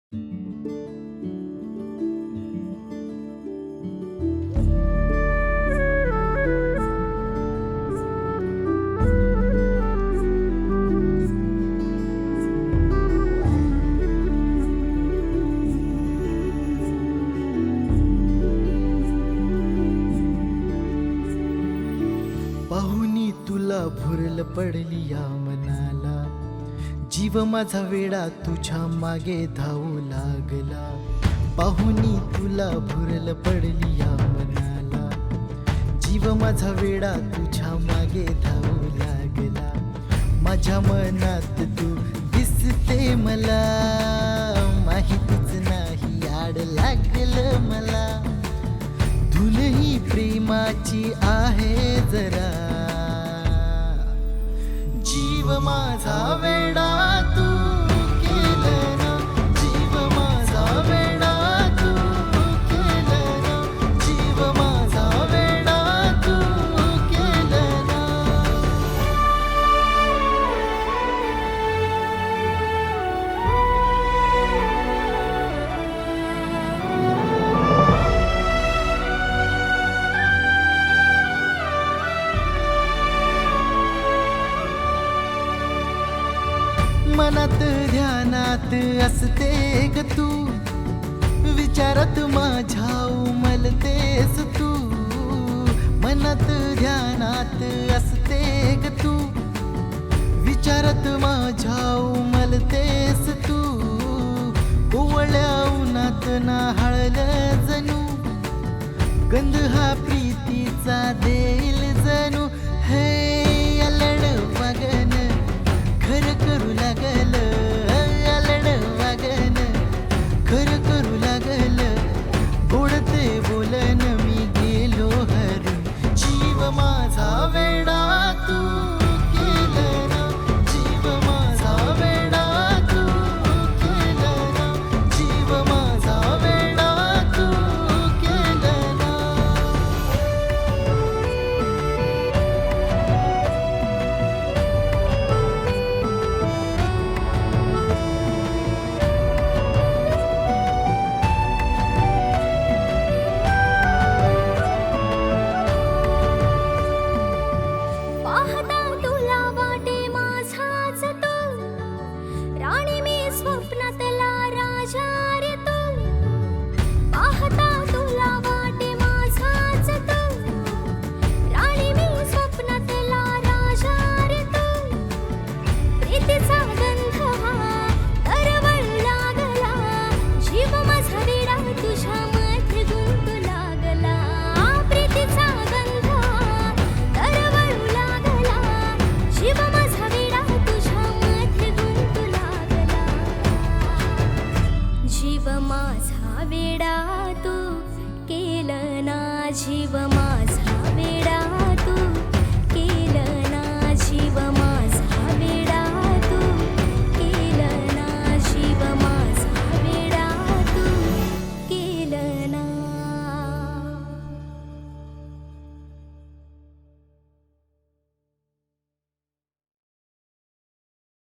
पाहुनी तुला भुरल पडली या मनाला, जीव माझा वेडा तुझ्या मागे धावू लागला. पाहुनी तुला भुरल पडली या मनाला, जीव माझा वेडा तुझ्या मागे धावू लागला. माझ्या मनात तू दिसते मला, माहितीच नाही आड लागलं मला. धुन ही प्रेमाची आहे जरा, जीव माझा वेडा तू केलं ना, जीव माझा वेडा तू केलं ना, जीव माझा वेडा तू केलं ना. मनात ध्यानात असते ग तू, विचारात माझ्या उमलतेस तू. मनात ध्यानात असते ग तू, विचारात माझ्या उमलतेस तू. कोवळ्या उन्हात नाहळलं जणू, गंध हा प्रीतीचा देईल जणू. हे अलड वागन खरं करू लागल, अलड वागन खरं करू लागल. गोडते बोलन मी गेलो हरून, जीव माझा वेडा तू केलं ना, जीव माझा वेडा तू केलं ना, जीव माझा वेडा तू केलं ना. पाहता तुला वाटे माझाच तू, राणी मी स्वप्नातला राजा रे तू. पाहता तुला वाटे माझाच तू, राणी मी स्वप्नातला राजा रे तू. प्रीतीचा गंध हा दरवळू लागला, जीव माझा वेडा तुझ्या मध्ये गुंतू लागला. प्रीतीचा गंध दरवळू लागला, जीव माझा वेडा तुझ्या मध्ये गुंतू लागला. जीव माझा वेडा तू केलं ना, जीव माझा